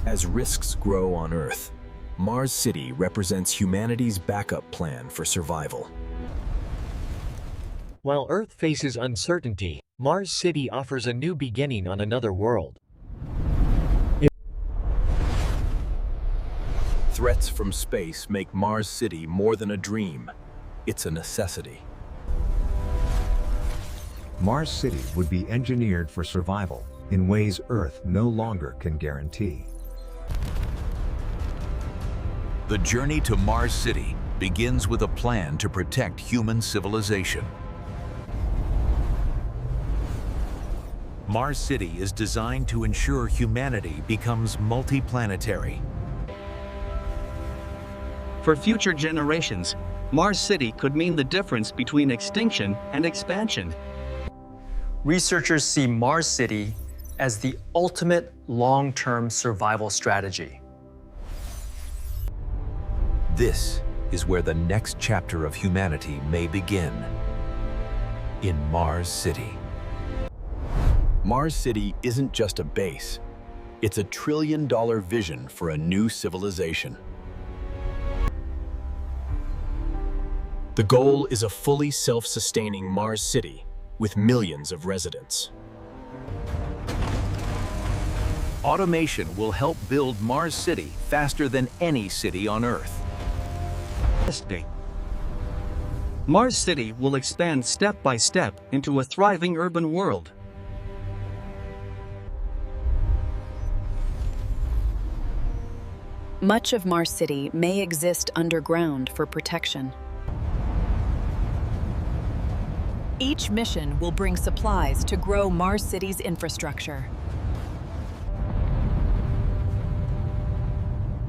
As risks grow on Earth, Mars City represents humanity's backup plan for survival. While Earth faces uncertainty, Mars City offers a new beginning on another world. Threats from space make Mars City more than a dream. It's a necessity. Mars City would be engineered for survival in ways Earth no longer can guarantee. The journey to Mars City begins with a plan to protect human civilization. Mars City is designed to ensure humanity becomes multi-planetary. For future generations, Mars City could mean the difference between extinction and expansion. Researchers see Mars City as the ultimate long-term survival strategy. This is where the next chapter of humanity may begin. In Mars City. Mars City isn't just a base. It's a trillion-dollar vision for a new civilization. The goal is a fully self-sustaining Mars City with millions of residents. Automation will help build Mars City faster than any city on Earth. Mars City will expand step by step into a thriving urban world. Much of Mars City may exist underground for protection. Each mission will bring supplies to grow Mars City's infrastructure.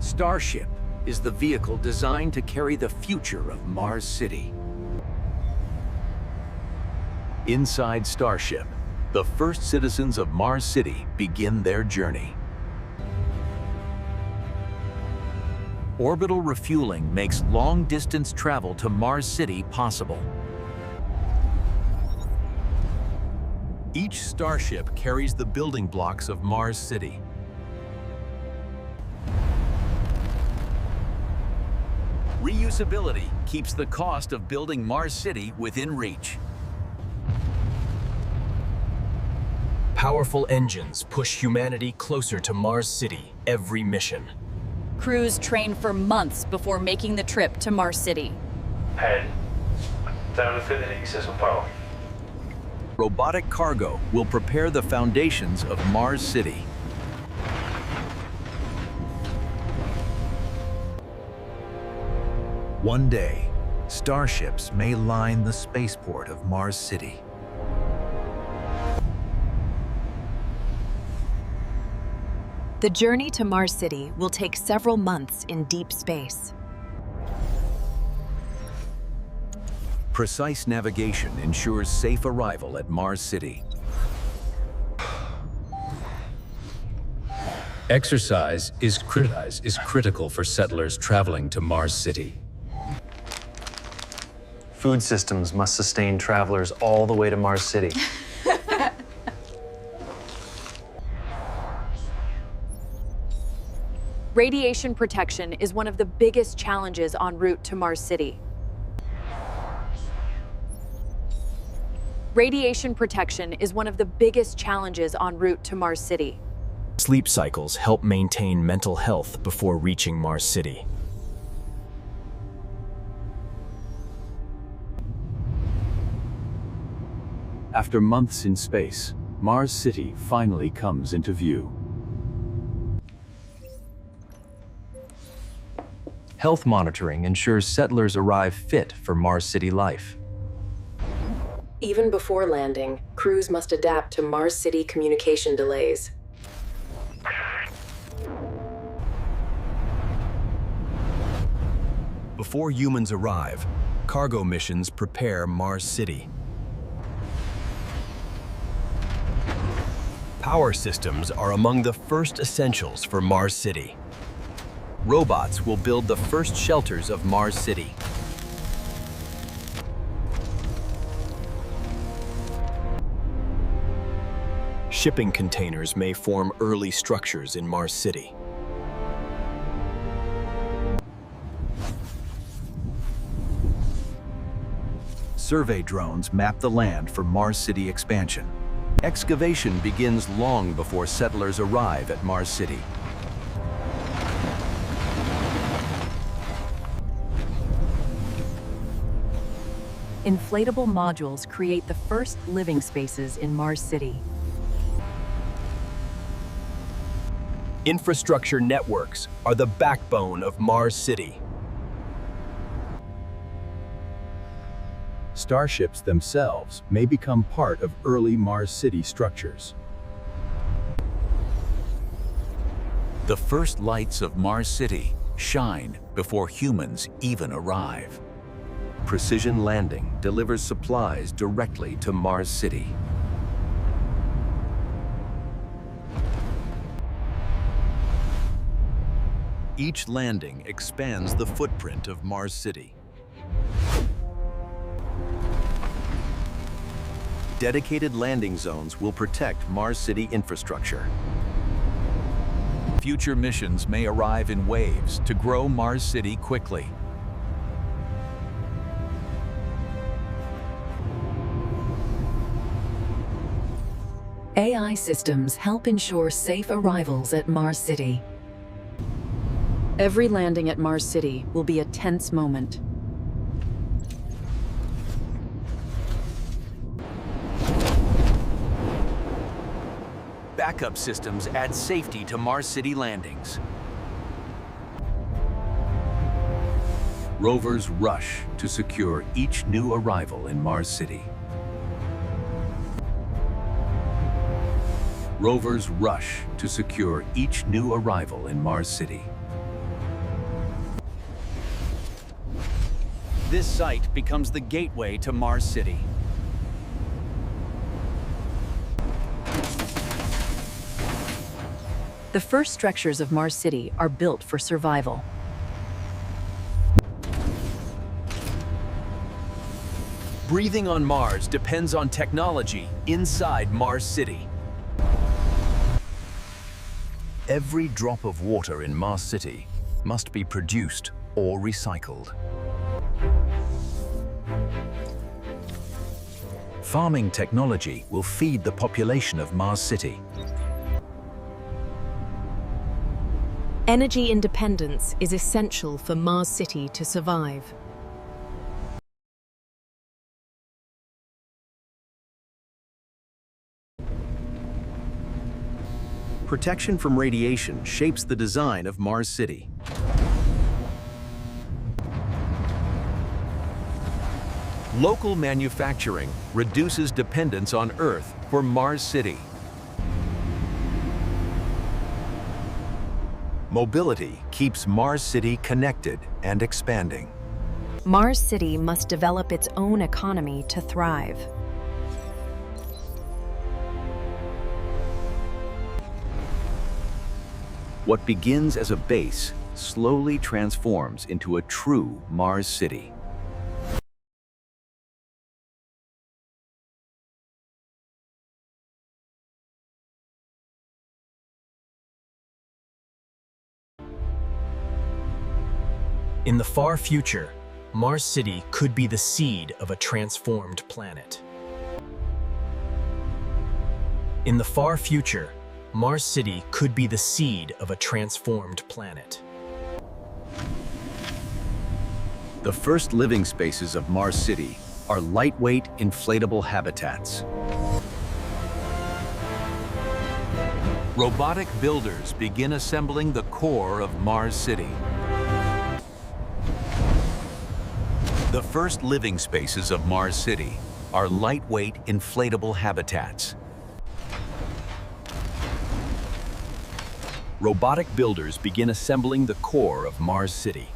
Starship is the vehicle designed to carry the future of Mars City. Inside Starship, the first citizens of Mars City begin their journey. Orbital refueling makes long-distance travel to Mars City possible. Each Starship carries the building blocks of Mars City. Reusability keeps the cost of building Mars City within reach. Powerful engines push humanity closer to Mars City every mission. Crews train for months before making the trip to Mars City. Head down infinity, system power. Robotic cargo will prepare the foundations of Mars City. One day, starships may line the spaceport of Mars City. The journey to Mars City will take several months in deep space. Precise navigation ensures safe arrival at Mars City. Exercise is critical for settlers traveling to Mars City. Food systems must sustain travelers all the way to Mars City. Radiation protection is one of the biggest challenges en route to Mars City. Radiation protection is one of the biggest challenges en route to Mars City. Sleep cycles help maintain mental health before reaching Mars City. After months in space, Mars City finally comes into view. Health monitoring ensures settlers arrive fit for Mars City life. Even before landing, crews must adapt to Mars City communication delays. Before humans arrive, cargo missions prepare Mars City. Power systems are among the first essentials for Mars City. Robots will build the first shelters of Mars City. Shipping containers may form early structures in Mars City. Survey drones map the land for Mars City expansion. Excavation begins long before settlers arrive at Mars City. Inflatable modules create the first living spaces in Mars City. Infrastructure networks are the backbone of Mars City. Starships themselves may become part of early Mars City structures. The first lights of Mars City shine before humans even arrive. Precision landing delivers supplies directly to Mars City. Each landing expands the footprint of Mars City. Dedicated landing zones will protect Mars City infrastructure. Future missions may arrive in waves to grow Mars City quickly. AI systems help ensure safe arrivals at Mars City. Every landing at Mars City will be a tense moment. Backup systems add safety to Mars City landings. Rovers rush to secure each new arrival in Mars City. Rovers rush to secure each new arrival in Mars City. This site becomes the gateway to Mars City. The first structures of Mars City are built for survival. Breathing on Mars depends on technology inside Mars City. Every drop of water in Mars City must be produced or recycled. Farming technology will feed the population of Mars City. Energy independence is essential for Mars City to survive. Protection from radiation shapes the design of Mars City. Local manufacturing reduces dependence on Earth for Mars City. Mobility keeps Mars City connected and expanding. Mars City must develop its own economy to thrive. What begins as a base slowly transforms into a true Mars City. In the far future, Mars City could be the seed of a transformed planet. In the far future, Mars City could be the seed of a transformed planet. The first living spaces of Mars City are lightweight, inflatable habitats. Robotic builders begin assembling the core of Mars City. The first living spaces of Mars City are lightweight, inflatable habitats. Robotic builders begin assembling the core of Mars City.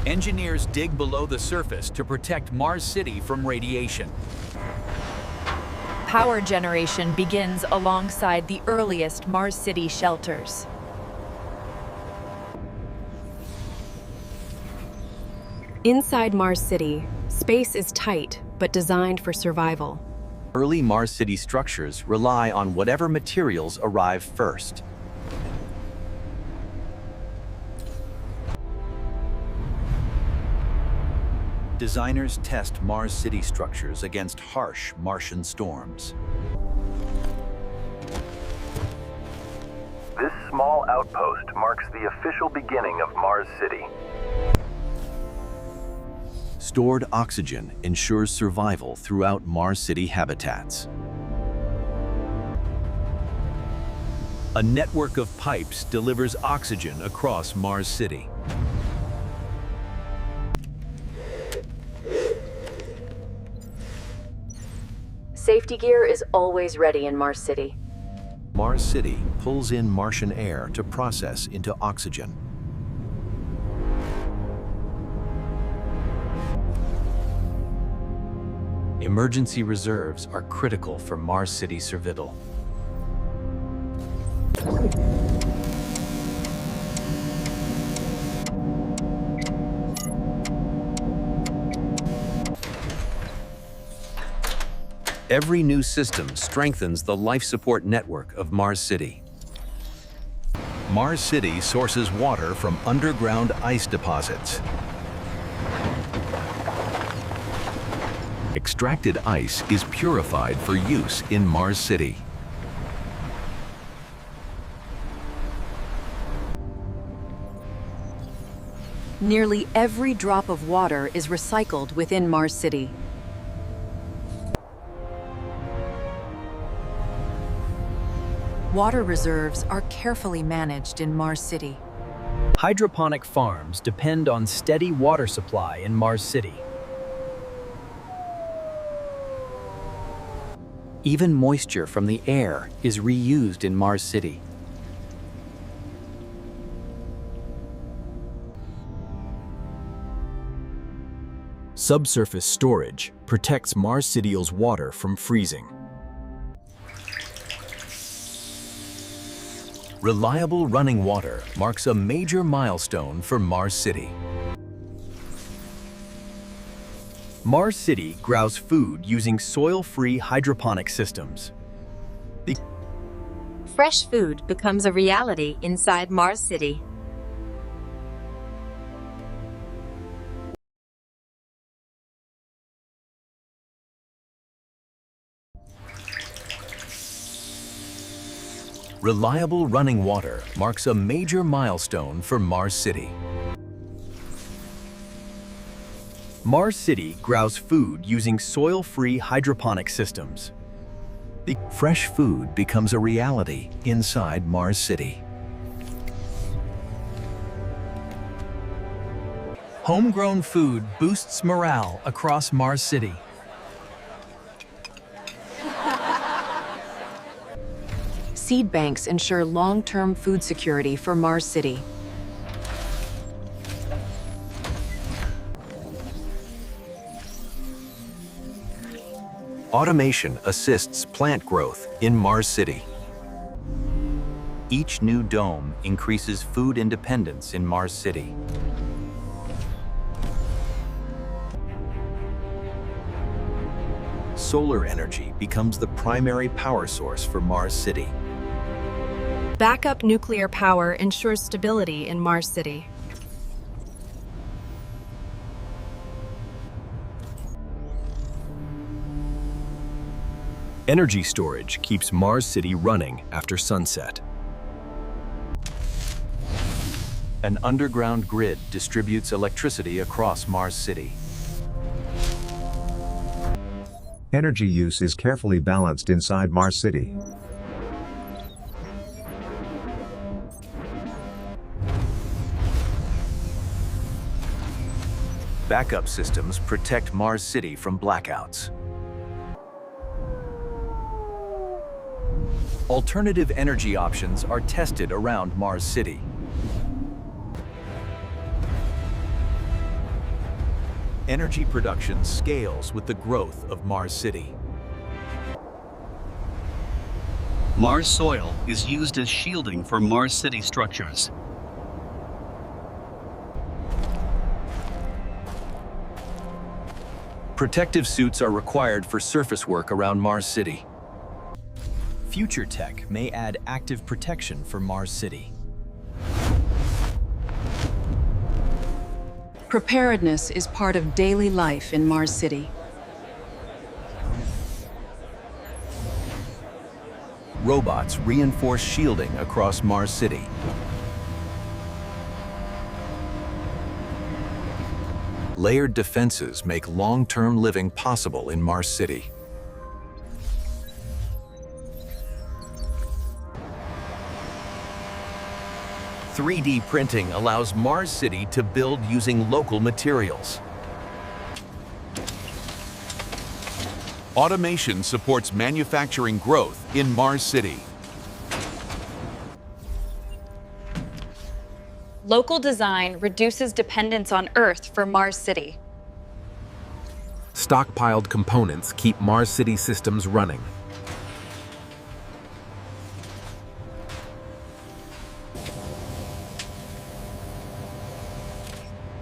Engineers dig below the surface to protect Mars City from radiation. Power generation begins alongside the earliest Mars City shelters. Inside Mars City, space is tight but designed for survival. Early Mars City structures rely on whatever materials arrive first. Designers test Mars City structures against harsh Martian storms. This small outpost marks the official beginning of Mars City. Stored oxygen ensures survival throughout Mars City habitats. A network of pipes delivers oxygen across Mars City. Safety gear is always ready in Mars City. Mars City pulls in Martian air to process into oxygen. Emergency reserves are critical for Mars City survival. Every new system strengthens the life support network of Mars City. Mars City sources water from underground ice deposits. Extracted ice is purified for use in Mars City. Nearly every drop of water is recycled within Mars City. Water reserves are carefully managed in Mars City. Hydroponic farms depend on steady water supply in Mars City. Even moisture from the air is reused in Mars City. Subsurface storage protects Mars City's water from freezing. Reliable running water marks a major milestone for Mars City. Mars City grows food using soil-free hydroponic systems. Fresh food becomes a reality inside Mars City. Reliable running water marks a major milestone for Mars City. Mars City grows food using soil-free hydroponic systems. Fresh food becomes a reality inside Mars City. Homegrown food boosts morale across Mars City. Seed banks ensure long-term food security for Mars City. Automation assists plant growth in Mars City. Each new dome increases food independence in Mars City. Solar energy becomes the primary power source for Mars City. Backup nuclear power ensures stability in Mars City. Energy storage keeps Mars City running after sunset. An underground grid distributes electricity across Mars City. Energy use is carefully balanced inside Mars City. Backup systems protect Mars City from blackouts. Alternative energy options are tested around Mars City. Energy production scales with the growth of Mars City. Mars soil is used as shielding for Mars City structures. Protective suits are required for surface work around Mars City. Future tech may add active protection for Mars City. Preparedness is part of daily life in Mars City. Robots reinforce shielding across Mars City. Layered defenses make long-term living possible in Mars City. "3D printing allows Mars City to build using local materials. Automation supports manufacturing growth in Mars City. Local design reduces dependence on Earth for Mars City. Stockpiled components keep Mars City systems running.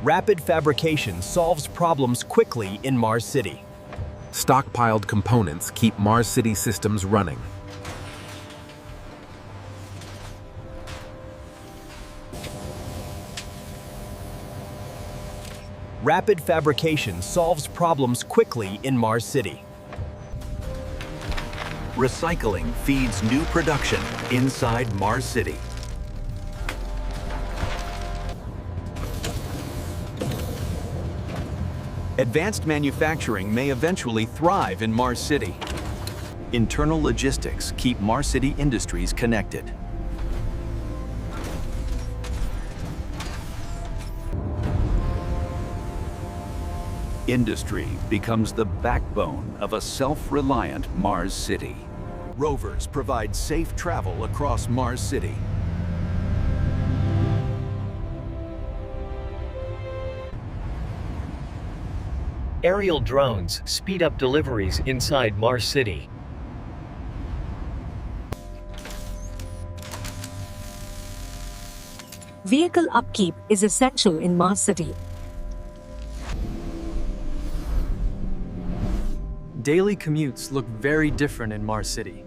Rapid fabrication solves problems quickly in Mars City. Stockpiled components keep Mars City systems running. Rapid fabrication solves problems quickly in Mars City. Recycling feeds new production inside Mars City. Advanced manufacturing may eventually thrive in Mars City. Internal logistics keep Mars City industries connected. Industry becomes the backbone of a self-reliant Mars City. Rovers provide safe travel across Mars City. Aerial drones speed up deliveries inside Mars City. Vehicle upkeep is essential in Mars City. Daily commutes look very different in Mars City.